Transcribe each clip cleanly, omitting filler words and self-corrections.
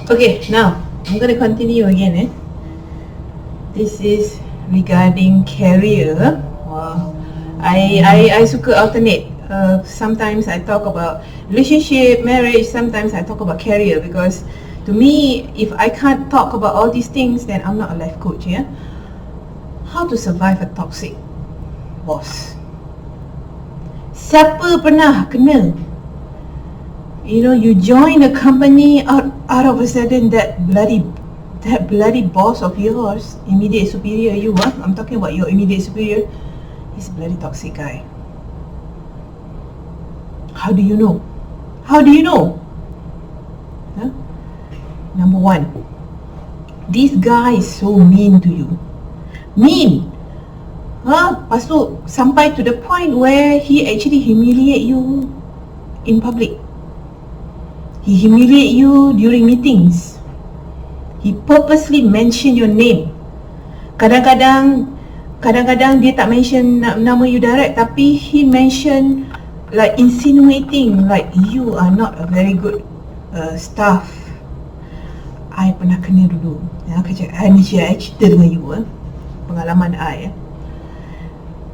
Okay, now I'm going to continue again. This is regarding career. I suka alternate. Sometimes I talk about relationship, marriage. Sometimes I talk about career, because to me, if I can't talk about all these things, then I'm not a life coach. Yeah. How to survive a toxic boss? Siapa pernah kena? You join a company, out of a sudden that bloody boss of yours, immediate superior, I'm talking about your immediate superior, is a bloody toxic guy. How do you know? Huh? Number one, this guy is so mean to you. Lepas tu sampai to the point where he actually humiliate you in public. He humiliate you during meetings. He purposely mention your name. Kadang-kadang dia tak mention nama you direct, tapi he mention like insinuating like you are not a very good staff. I pernah kena dulu. I cerita dengan you pengalaman I.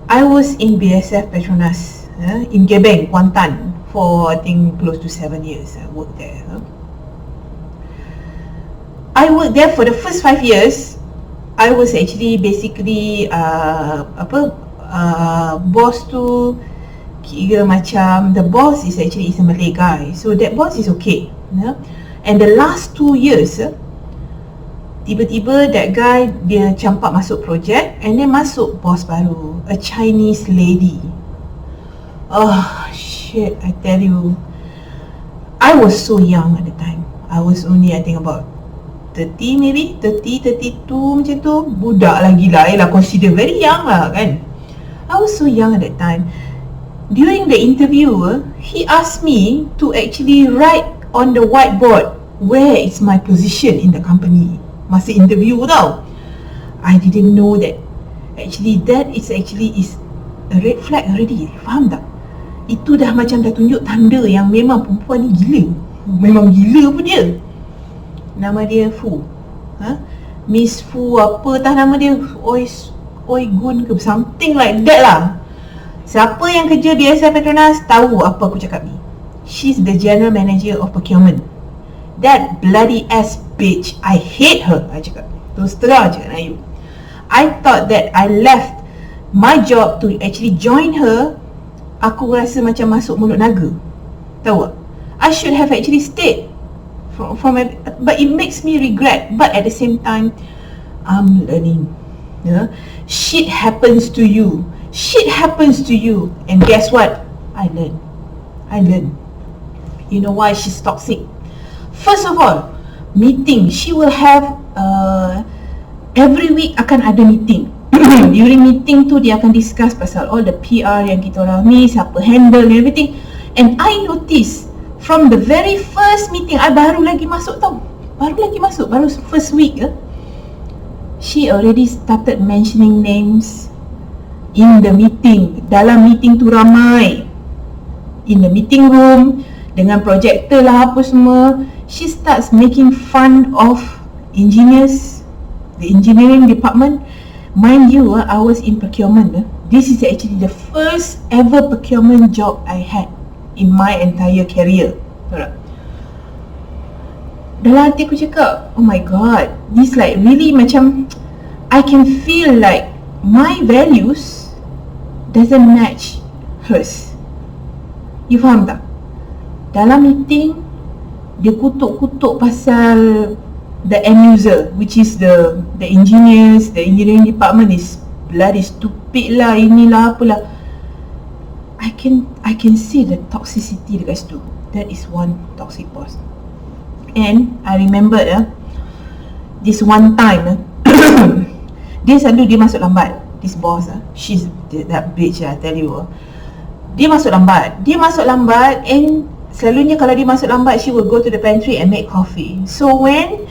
I was in BSF Petronas in Gebeng, Kuantan, for I think close to 7 years. I worked there. I worked there for the first 5 years. I was actually basically boss tu kira macam the boss is a Malay guy, so that boss is okay. And the last 2 years, tiba-tiba that guy dia campak masuk project, and then masuk boss baru, a Chinese lady. Oh shit, I tell you, I was so young at the time. I was only, I think, about 30 maybe, 32 macam tu. Budak lagi lah, consider very young lah kan. I was so young at that time. During the interview, he asked me to actually write on the whiteboard where is my position in the company. Masa interview tau. I didn't know that actually that is a red flag already. Faham tak? Itu dah macam dah tunjuk tanda yang memang perempuan ni gila. Memang gila pun dia. Nama dia Fu. Miss Fu apa tah nama dia? Oi Gun ke something like that lah. Siapa yang kerja biasa Petronas tahu apa aku cakap ni. She's the general manager of procurement. That bloody ass bitch, I hate her. I cakap terus terang je dengan you. I thought that I left my job to actually join her. Aku rasa macam masuk mulut naga. Tahu tak? I should have actually stayed but it makes me regret. But at the same time, I'm learning. Shit happens to you. And guess what? I learn. You know why she's toxic? First of all, meeting. She will have every week akan ada meeting. During meeting tu dia akan discuss pasal all the PR yang kita orang ni, siapa handle and everything. And I notice from the very first meeting, I baru first week, she already started mentioning names in the meeting. Dalam meeting tu ramai, in the meeting room, dengan projector lah apa semua. She starts making fun of engineers, the engineering department. Mind you, I was in procurement. This is actually the first ever procurement job I had in my entire career. Dalam hati aku cakap, oh my god, this like really macam I can feel like my values doesn't match hers. You faham tak? Dalam meeting, dia kutuk-kutuk pasal the end user, which is the engineers, the engineering department is bloody stupid lah, inilah apalah. I can see the toxicity dekat situ. That is one toxic boss. And I remember this one time dia masuk lambat. This boss, she's that bitch, I tell you. Dia masuk lambat and selalunya kalau dia masuk lambat, she will go to the pantry and make coffee. So when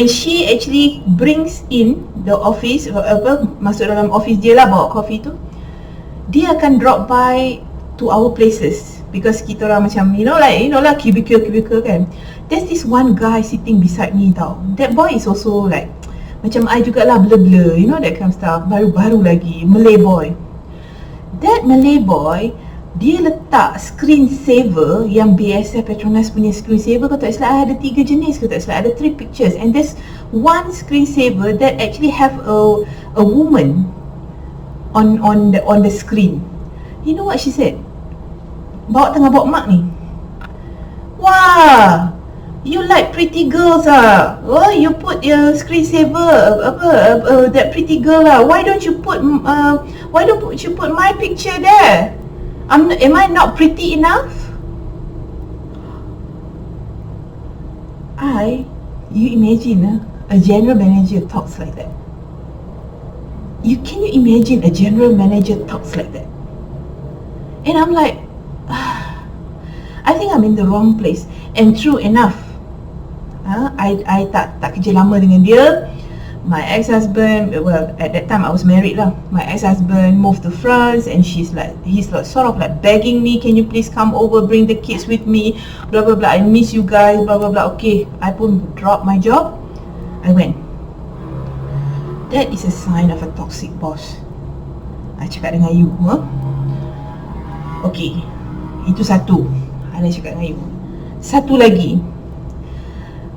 she actually brings in the office, masuk dalam office dia lah bawa coffee tu, dia akan drop by to our places because kita orang macam you know lah cubicle kan. There's this one guy sitting beside me tau. That boy is also like macam I jugalah blur-blur, you know that kind of stuff. Baru-baru lagi, Malay boy. That Malay boy, dia letak screen saver yang biasa Petronas punya screen saver. Kau tak silap ada 3 jenis, kau tak silap ada 3 pictures. And there's one screen saver that actually have a woman on the screen. You know what she said? Tengah bawa mak ni. Wah, you like pretty girls ah? Oh, you put your screensaver that pretty girl lah. Why don't you put my picture there? Am I not pretty enough? You imagine a general manager talks like that. Can you imagine a general manager talks like that? And I'm like, I think I'm in the wrong place. And true enough, I tak kerja lama dengan dia. My ex-husband, well at that time I was married lah. My ex-husband moved to France, and he's like sort of like begging me, can you please come over, bring the kids with me, blah blah blah, I miss you guys, blah blah blah. Okay, I pun drop my job, I went. That is a sign of a toxic boss. I cakap dengan you, okay, itu satu. I cakap dengan you. Satu lagi,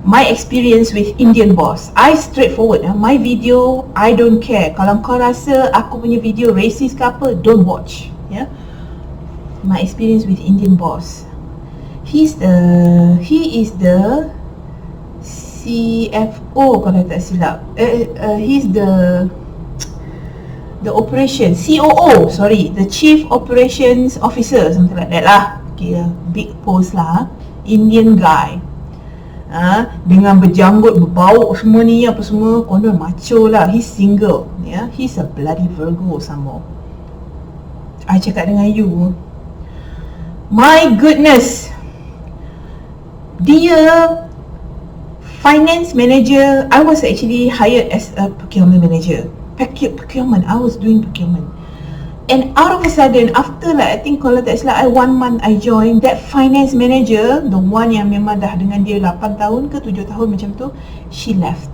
my experience with Indian boss. I straightforward. My video, I don't care. Kalau kau rasa aku punya video racist ke apa, don't watch. Yeah. My experience with Indian boss. He is the CFO kalau tak silap. He's the operation COO. Sorry, the Chief Operations Officer, something like that lah. Okay, big post lah. Indian guy. Dengan berjanggut, berbau semua ni apa semua, konon macho lah. He's single, yeah. He's a bloody Virgo some more. I cakap dengan you, my goodness, dia finance manager. I was actually hired as a procurement manager. Procurement, I was doing procurement. And out of a sudden, after like I think kalau tak silap 1 month I joined, that finance manager, the one yang memang dah dengan dia 8 tahun ke 7 tahun macam tu, she left.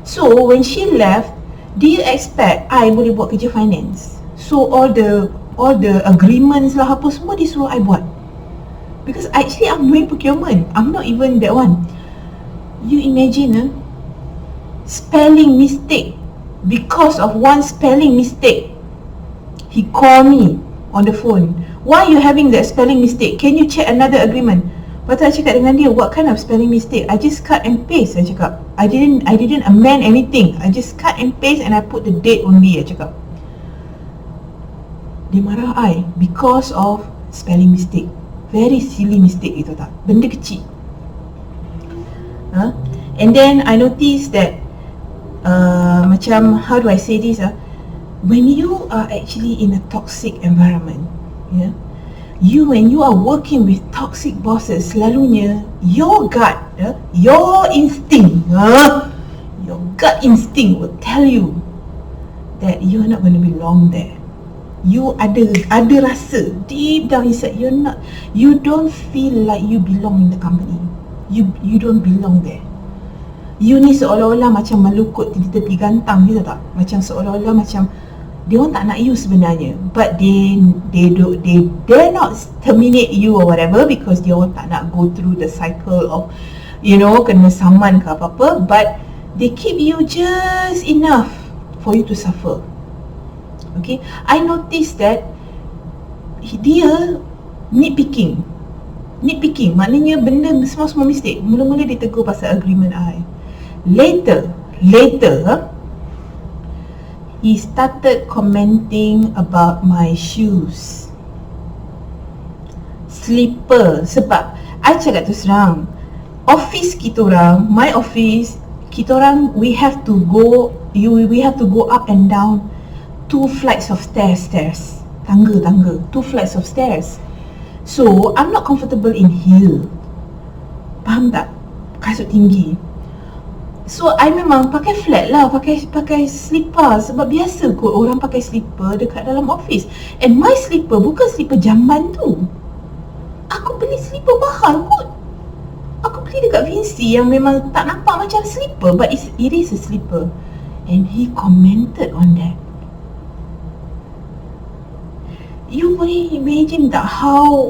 So when she left, dia expect I boleh buat kerja finance. So all the agreements lah apa semua disuruh I buat. Because actually I'm doing procurement, I'm not even that one. You imagine spelling mistake. Because of one spelling mistake, he called me on the phone. Why you having that spelling mistake? Can you check another agreement? Lepas tu I cakap dengan dia, what kind of spelling mistake? I just cut and paste, I cakap. I didn't amend anything. I just cut and paste and I put the date only, I cakap. Dia marah I because of spelling mistake. Very silly mistake itu tak? Benda kecil. And then I noticed that macam, how do I say this? When you are actually in a toxic environment, yeah, when you are working with toxic bosses, selalunya your gut, your instinct, your gut instinct will tell you that you are not going to belong there. You ada rasa deep down inside, you don't feel like you belong in the company. You don't belong there. You ni seolah-olah macam melukut di tepi gantang gitu tak? Macam seolah-olah macam dia orang tak nak you sebenarnya, but they dare not terminate you or whatever because dia orang tak nak go through the cycle of kena saman ke apa-apa, but they keep you just enough for you to suffer. Okay, I noticed that dia nitpicking, maknanya benda semua mistake. Mula-mula dia tegur pasal agreement I. Later he started commenting about my shoes, slipper. Sebab I cakap tu serang, office kita orang, my office, kita orang, we have to go up and down 2 flights of stairs, tangga, 2 flights of stairs. So I'm not comfortable in heel. Faham tak? Kasut tinggi. So I memang pakai flat lah, pakai slipper, sebab biasa kot orang pakai slipper dekat dalam office. And my slipper bukan slipper jamban tu. Aku beli slipper mahal kot. Aku beli dekat Vinci yang memang tak nampak macam slipper, but it is a slipper. And he commented on that. You boleh imagine tak how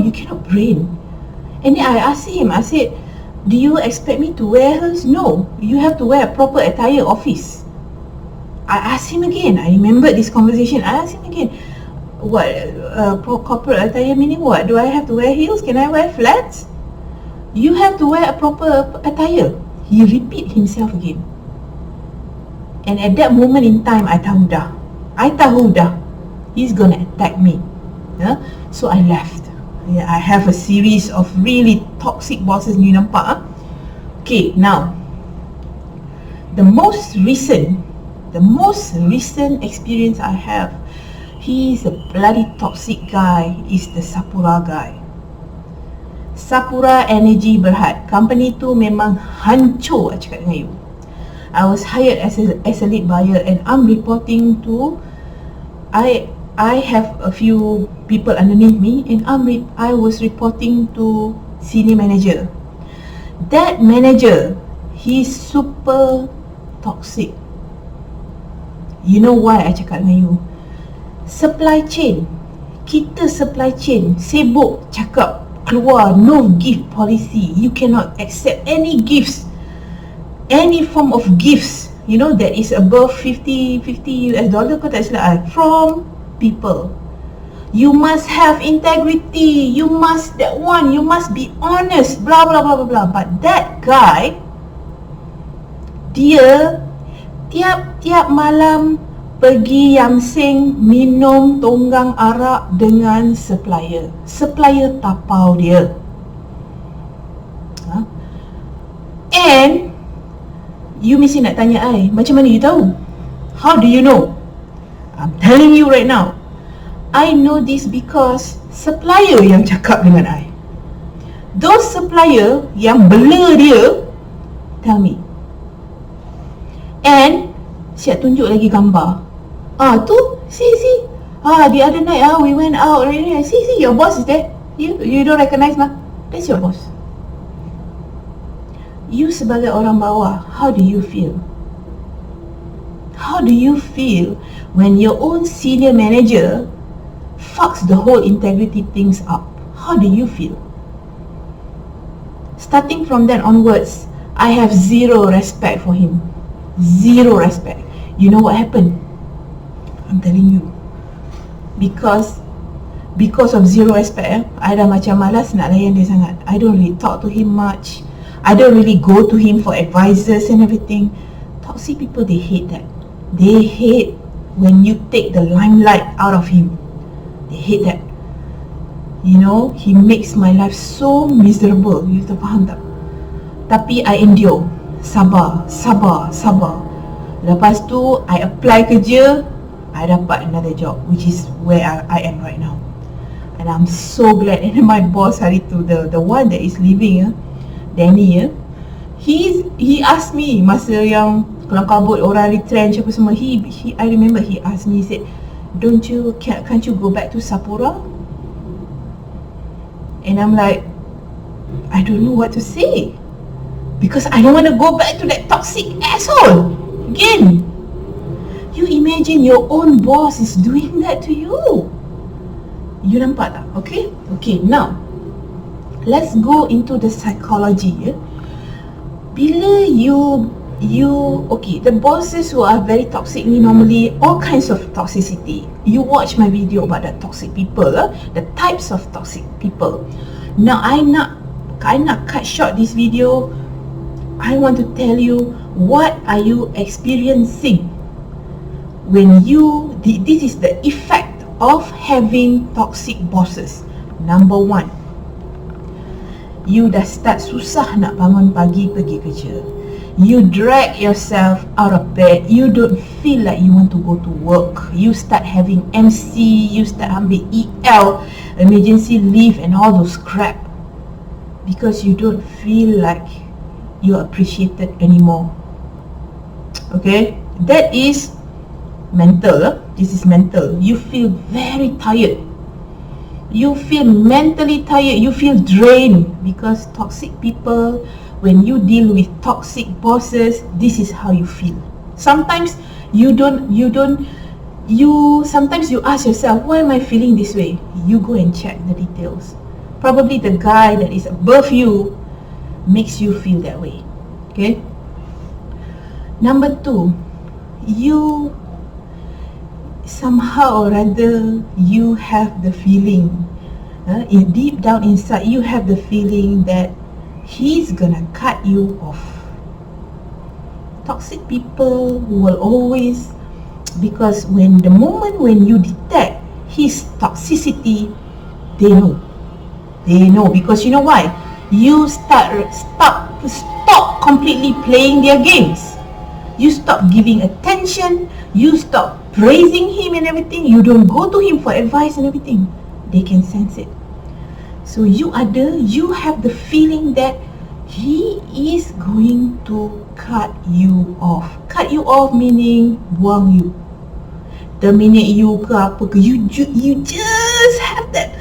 you cannot brain. And then I asked him, I said, do you expect me to wear hers? No, you have to wear a proper attire office. I asked him again, I remembered this conversation. I asked him again, what, corporate attire meaning what? Do I have to wear heels? Can I wear flats? You have to wear a proper attire. He repeat himself again. And at that moment in time, I tahu dah, he's gonna attack me. Yeah? So I left. Yeah, I have a series of really toxic bosses. You nampak? Okay, now the most recent experience I have, he's a bloody toxic guy, is the Sapura guy. Sapura Energy Berhad. Company tu memang hancur, I cakap dengan you. I was hired as a lead buyer, and I'm reporting to, I have a few people underneath me, and I was reporting to senior manager. That manager, he's super toxic. You know why I cakap dengan you? Supply chain, kita supply chain sibuk cakap keluar no gift policy. You cannot accept any gifts, any form of gifts, you know, that is above 50 US dollar, kau tak silap from people. You must have integrity, you must be honest, blah blah blah blah blah. But that guy, dia tiap malam pergi Yamseng minum tonggang arak dengan supplier tapau dia. And you mesti nak tanya I, macam mana you tahu? How do you know? I'm telling you right now, I know this because supplier yang cakap dengan I. Those supplier yang bela dia tell me. And siap tunjuk lagi gambar. Tu, see. The other night, we went out. See, your boss is there. You don't recognize mah? That's your boss. You sebagai orang bawah, how do you feel? How do you feel when your own senior manager fucks the whole integrity things up? How do you feel? Starting from then onwards, I have zero respect for him. Zero respect. You know what happened? I'm telling you. Because of zero respect, I dah macam malas nak layan dia sangat. I don't really talk to him much. I don't really go to him for advices and everything. Toxic people, they hate that. They hate when you take the limelight out of him. They hate that. You know, he makes my life so miserable. You tahu, faham tak? Tapi I endure. Sabar. Lepas tu, I apply kerja, I dapat another job, which is where I am right now. And I'm so glad. And my boss hari tu, the one that is leaving, Danny, he asked me masa yang kelam kabut orang retrench apa semua, I remember he asked me, he said, can't you go back to Sapura? And I'm like, I don't know what to say, because I don't want to go back to that toxic asshole again. You imagine your own boss is doing that to you. You nampak tak? Okay, now let's go into the psychology. Bila the bosses who are very toxic ni, normally all kinds of toxicity. You watch my video about the toxic people, the types of toxic people. Now I nak cut short this video. I want to tell you, what are you experiencing when this is the effect of having toxic bosses. Number one, you dah start susah nak bangun pagi pergi kerja. You drag yourself out of bed. You don't feel like you want to go to work. You start having MC, you start ambil EL, emergency leave and all those crap, because you don't feel like you're appreciated anymore. Okay, that is mental. This is mental. You feel very tired. You feel mentally tired. You feel drained because toxic people, when you deal with toxic bosses, this is how you feel. Sometimes sometimes you ask yourself, why am I feeling this way? You go and check the details. Probably the guy that is above you makes you feel that way. Okay. Number 2, you somehow or other you have the feeling, deep down inside you have the feeling that he's gonna cut you off. Toxic people will always, because when the moment when you detect his toxicity, they know because you know why? You stop completely playing their games. You stop giving attention, you stop praising him and everything, you don't go to him for advice and everything. They can sense it. So you have the feeling that he is going to cut you off. Cut you off meaning buang you. Terminate you ke apa ke, you just have that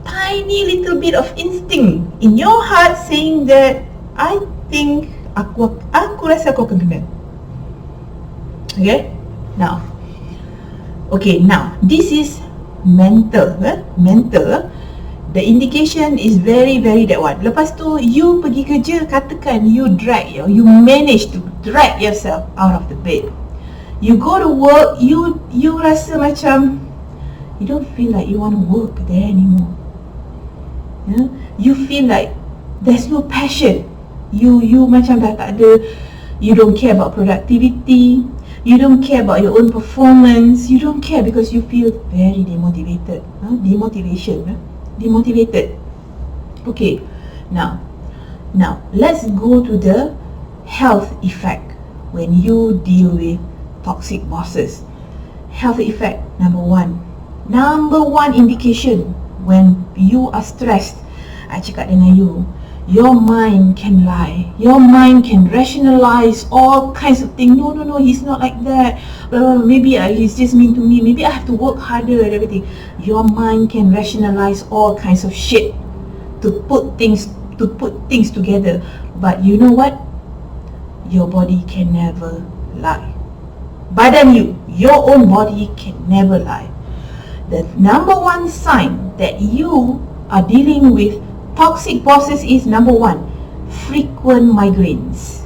tiny little bit of instinct in your heart saying that I think aku rasa aku akan kena. Okay, now this is mental. The indication is very that one. Lepas tu you pergi kerja, katakan you manage to drag yourself out of the bed. You go to work, you rasa macam you don't feel like you want to work there anymore. You feel like there's no passion. You macam dah tak ada. You don't care about productivity. You don't care about your own performance. You don't care because you feel very demotivated. Demotivated. Okay, now let's go to the health effect when you deal with toxic bosses. Health effect, number one indication when you are stressed. I cakap dengan you, your mind can lie. Your mind can rationalize all kinds of things. No, he's not like that. Maybe he's just mean to me. Maybe I have to work harder and everything. Your mind can rationalize all kinds of shit to put things together. But you know what? Your body can never lie. Badan your own body can never lie. The number one sign that you are dealing with toxic bosses is, number 1, frequent migraines.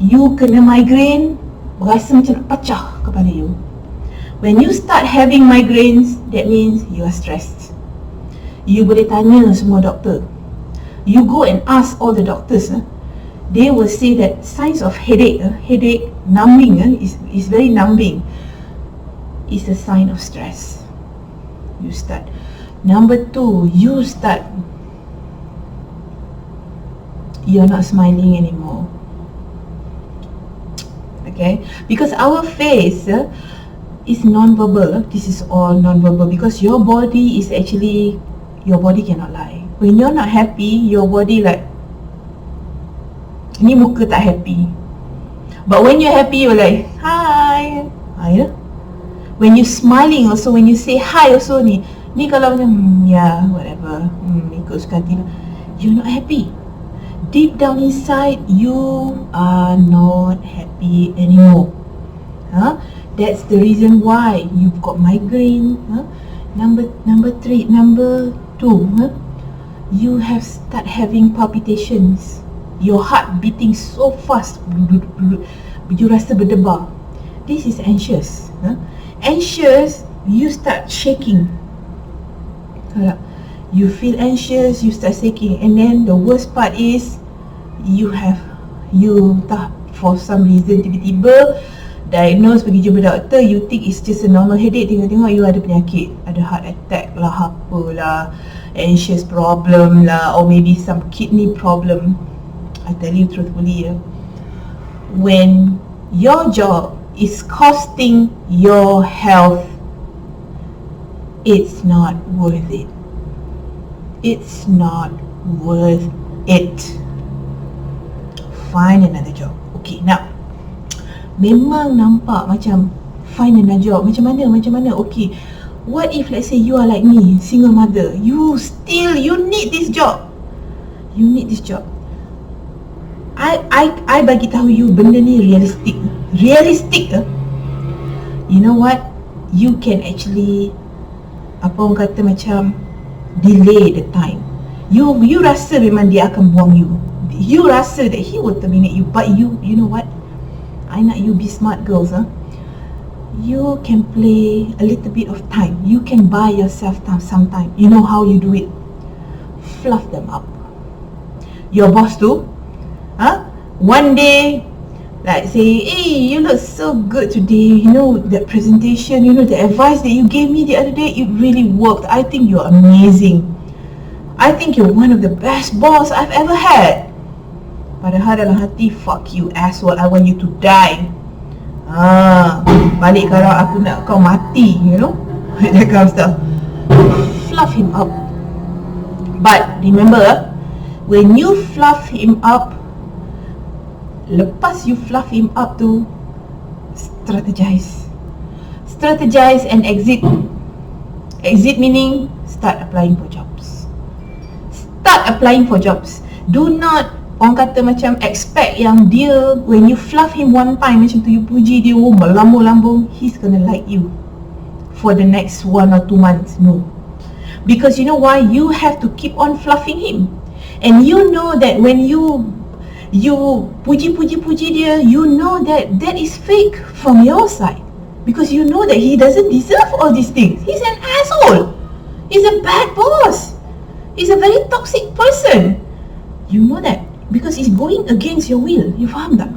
You kena migraine, rasa macam nak pecah kepala you. When you start having migraines, that means you are stressed. You boleh tanya semua doktor. You go and ask all the doctors. They will say that signs of headache, numbing, is very numbing, is a sign of stress. You start. Number 2, you're not smiling anymore. Okay, because our face is non-verbal. This is all non-verbal because your body cannot lie. When you're not happy, your body like, ni muka tak happy. But when you're happy, you're like, hi. When you're smiling also, when you say hi also, ni kalau macam whatever, ikut suka hati, you're not happy. Deep down inside, you are not happy anymore. That's the reason why you've got migraine. Number 2, you have start having palpitations. Your heart beating so fast, you rasa berdebar. This is anxious. Anxious, you start shaking. You feel anxious, you start shaking, and then the worst part is for some reason tiba-tiba diagnose, pergi jumpa doktor, you think it's just a normal headache, tengok you ada penyakit, ada heart attack lah, apalah, anxious problem lah, or maybe some kidney problem. I tell you truthfully, when your job is costing your health, it's not worth it. It's not worth it. find another job. Okay, now memang nampak macam find another job, macam mana. Okay, what if let's say you are like me, single mother, you need this job. I bagi tahu you benda ni realistic. You know what, you can actually, apa orang kata, macam delay the time. You rasa memang dia akan buang you, you rasa that he will terminate you, but you know what, I nak you be smart girls. You can play a little bit of time. You can buy yourself some time. You know how you do it? Fluff them up. Your boss too, one day, like say, hey, you look so good today, you know, that presentation, you know, the advice that you gave me the other day, it really worked. I think you're amazing. I think you're one of the best boss I've ever had. Padahal dalam hati, fuck you asshole, I want you to die. Balik kalau aku nak kau mati, you know, that kind of stuff. Fluff him up. But remember, when you fluff him up, lepas you fluff him up tu, strategize and exit. Exit meaning start applying for jobs. Do not, orang kata macam expect yang dia, when you fluff him one time macam tu, you puji dia, melambung-lambung, he's gonna like you for the next 1 or 2 months. No, because you know why? You have to keep on fluffing him, and you know that when you puji dia, you know that is fake from your side, because you know that he doesn't deserve all these things. He's an asshole, he's a bad boss, he's a very toxic person. You know that because he's going against your will. You faham tak?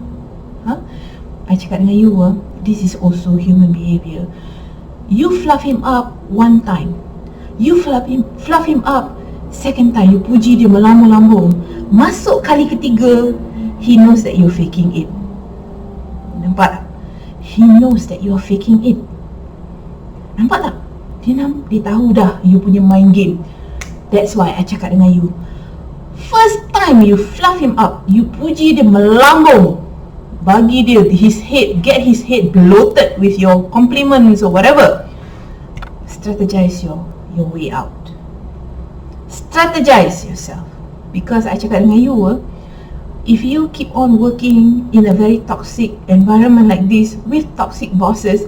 I cakap dengan you, this is also human behaviour. You fluff him up one time, you fluff him up second time, you puji dia melambung-lambung, masuk kali ketiga, he knows that you're faking it. Nampak tak? He knows that you're faking it. Nampak tak? Dia tahu dah you punya mind game. That's why I cakap dengan you, first time you fluff him up, you puji dia melambung, bagi dia get his head bloated with your compliments or whatever, strategize your way out. Strategize yourself. Because I cakap dengan you, if you keep on working in a very toxic environment like this, with toxic bosses,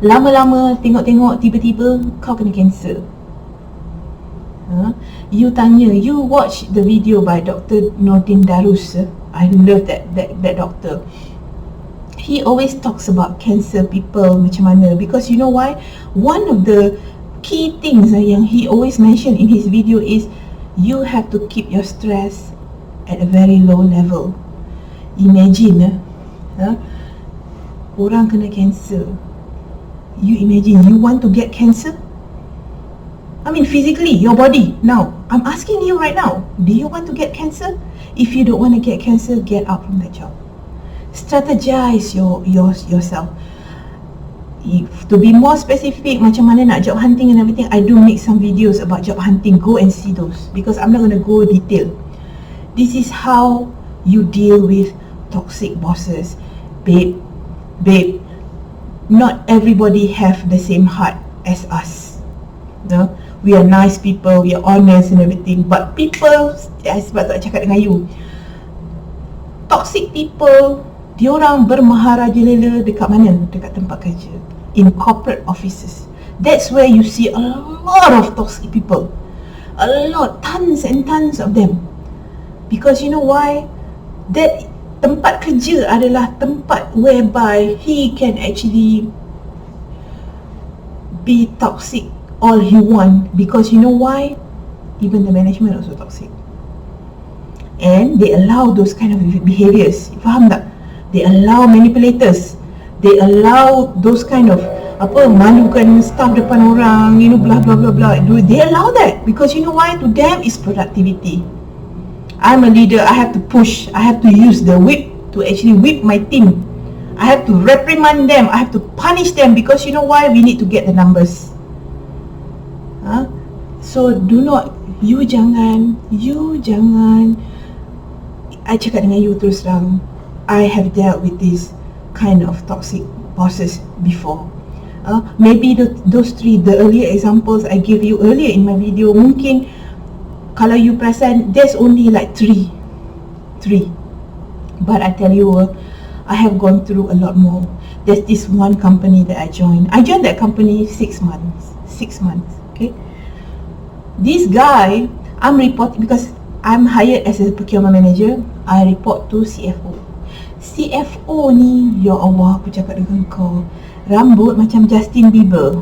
lama-lama tengok-tengok tiba-tiba kau kena cancer. You watch the video by Dr. Nordin Darus. I love that doctor. He always talks about cancer people macam mana, because you know why? One of the key things yang he always mention in his video is you have to keep your stress at a very low level. Imagine orang kena cancer. You imagine, you want to get cancer? I mean physically, your body. Now, I'm asking you right now, do you want to get cancer? If you don't want to get cancer, get out from that job. Strategize yourself. To be more specific, macam mana nak job hunting and everything, I do make some videos about job hunting. Go and see those, because I'm not going to go detail. This is how you deal with toxic bosses. Babe, not everybody have the same heart as us. No? We are nice people, we are honest and everything, but people, sebab tu I cakap dengan you, toxic people, diorang bermaharajalela dekat mana? Dekat tempat kerja, in corporate offices. That's where you see a lot of toxic people. A lot, tons and tons of them. Because you know why? That tempat kerja adalah tempat whereby he can actually be toxic all he want. Because you know why? Even the management also toxic, and they allow those kind of behaviors. Faham tak? They allow manipulators, they allow those kind of malukan staff depan orang, you know, blah blah blah blah. They allow that because you know why? To them is productivity. I'm a leader, I have to push, I have to use the whip to actually whip my team. I have to reprimand them, I have to punish them, because you know why? We need to get the numbers. So do not, you jangan I cakap dengan you terus terang, I have dealt with this kind of toxic bosses before. Maybe those three, the earlier examples I gave you earlier in my video, mungkin kalau you perasan, there's only like three. But I tell you, I have gone through a lot more. There's this one company that I joined. I joined that company 6 months. 6 months, okay? This guy, I'm reporting because I'm hired as a procurement manager. I report to CFO. CFO ni, ya Allah, aku cakap dengan kau, rambut macam Justin Bieber.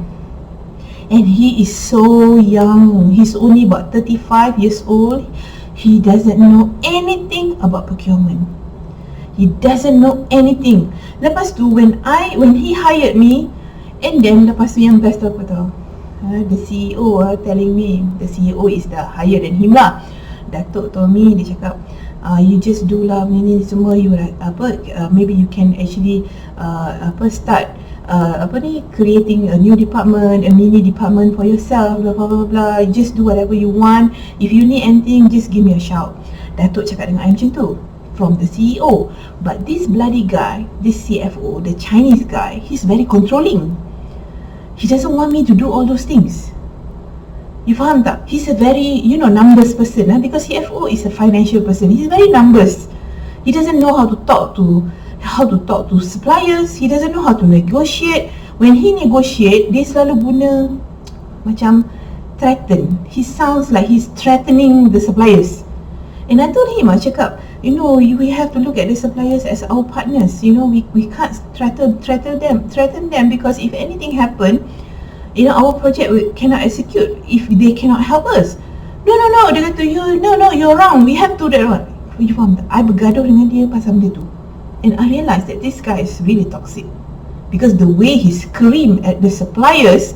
And he is so young. He's only about 35 years old. He doesn't know anything about procurement. He doesn't know anything. Lepas tu, when he hired me, and then lepas tu yang best tu apa tau? The CEO telling me, the CEO is the higher than him lah. Datuk told me, dia cakap, you just do lah ni semua, you maybe you can actually start creating a new department, a mini department for yourself, blah blah blah blah. Just do whatever you want. If you need anything, just give me a shout. Datuk cakap dengan I macam tu, from the CEO. But this bloody guy, this CFO, the Chinese guy, he's very controlling. He doesn't want me to do all those things. You faham tak? He's a very, numbers person, because CFO is a financial person. He's very numbers. He doesn't know how to talk to suppliers. He doesn't know how to negotiate. When he negotiate, dia selalu guna macam threaten. He sounds like he's threatening the suppliers. And I told him, I cakap, we have to look at the suppliers as our partners. We can't threaten them because if anything happen, our project cannot execute if they cannot help us. No, dia kata, you're wrong. We have to do that. You faham tak? I bergaduh dengan dia pasal benda tu. And I realised that this guy is really toxic. Because the way he screamed at the suppliers.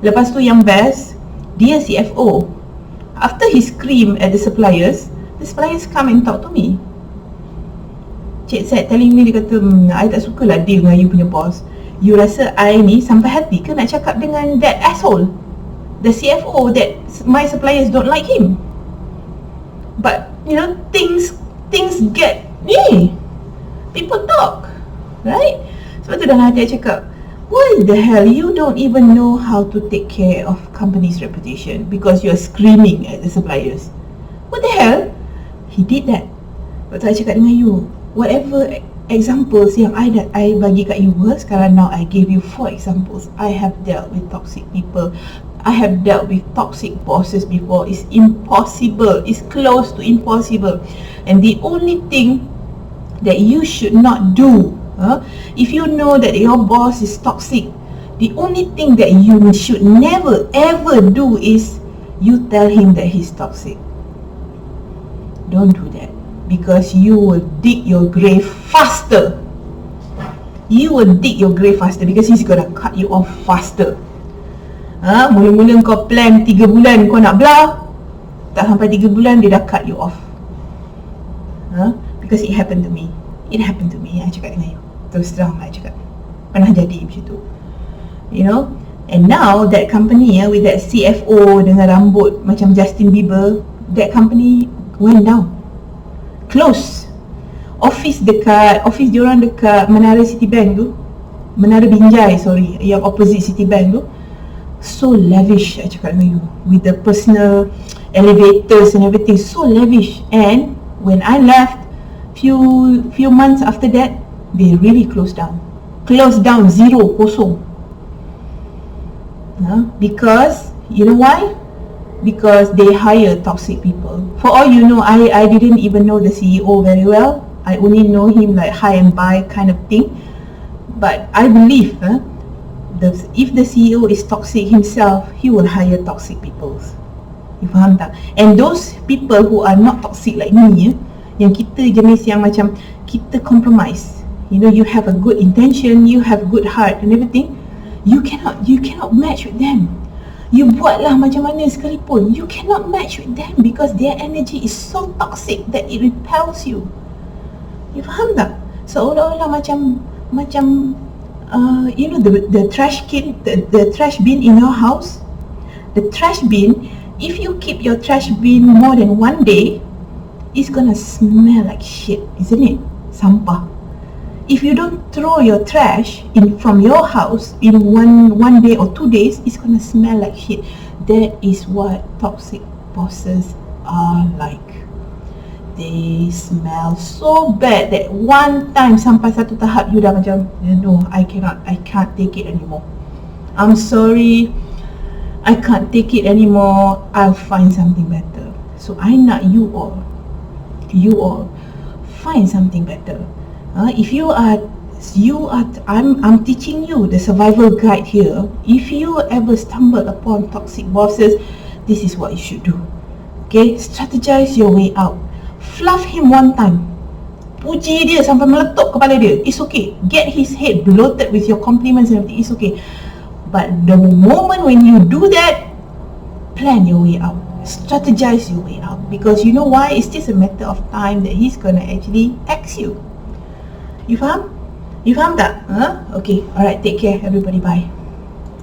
Lepas tu yang best, dia CFO. After he screamed at the suppliers come and talk to me. Cik Set telling me, dia kata, I tak suka lah deal dengan you punya boss. You rasa I ni sampai hati ke nak cakap dengan that asshole, the CFO, that my suppliers don't like him. But things get people talk, right? Sebab tu dalam hati I cakap, what the hell, you don't even know how to take care of company's reputation because you're screaming at the suppliers. What the hell? He did that. Sebab tu I cakap dengan you, whatever examples yang I bagi kat you, sekarang now I gave you 4 examples. I have dealt with toxic people. I have dealt with toxic bosses before. It's impossible. It's close to impossible. And the only thing that you should not do, if you know that your boss is toxic, the only thing that you should never ever do is you tell him that he's toxic. Don't do that, because you will dig your grave faster. You will dig your grave faster because he's gonna cut you off faster. Mula-mula kau plan 3 bulan kau nak blah, tak sampai 3 bulan dia dah cut you off. Because it happened to me. I cakap dengan you, terus terang I cakap, pernah jadi macam tu. And now that company with that CFO dengan rambut macam Justin Bieber, that company went down, close. Office diorang dekat Menara Citibank tu, Menara Binjai, yang opposite Citibank tu, so lavish, I cakap dengan you, with the personal elevators and everything, so lavish. And when I left, few months after that, they really closed down, zero, kosong. Because you know why? Because they hire toxic people. For all you know, I didn't even know the CEO very well. I only know him like high and by kind of thing. But I believe if the CEO is toxic himself, he will hire toxic people. You faham tak? And those people who are not toxic like me, yang kita jenis yang macam kita compromise. You have a good intention, you have good heart and everything. You cannot match with them. You buatlah macam mana sekalipun, you cannot match with them because their energy is so toxic that it repels you. You faham tak? Seolah-olah macam the trash bin in your house. The trash bin If you keep your trash bin more than 1 day, it's gonna smell like shit, isn't it? Sampah. If you don't throw your trash in from your house in one day or 2 days, it's gonna smell like shit. That is what toxic bosses are like. They smell so bad that one time sampai satu tahap you dah macam, no, I can't take it anymore. I'm sorry, I can't take it anymore. I'll find something better. So I nak you all find something better. I'm teaching you the survival guide here. If you ever stumble upon toxic bosses, this is what you should do. Okay, strategize your way out. Fluff him one time. Puji dia sampai meletup kepala dia. It's okay. Get his head bloated with your compliments and everything. It's okay. But the moment when you do that, plan your way out. Strategize your way out. Because you know why? It's just a matter of time that he's gonna actually axe you. You faham? You faham tak? Okay. Alright. Take care, everybody. Bye.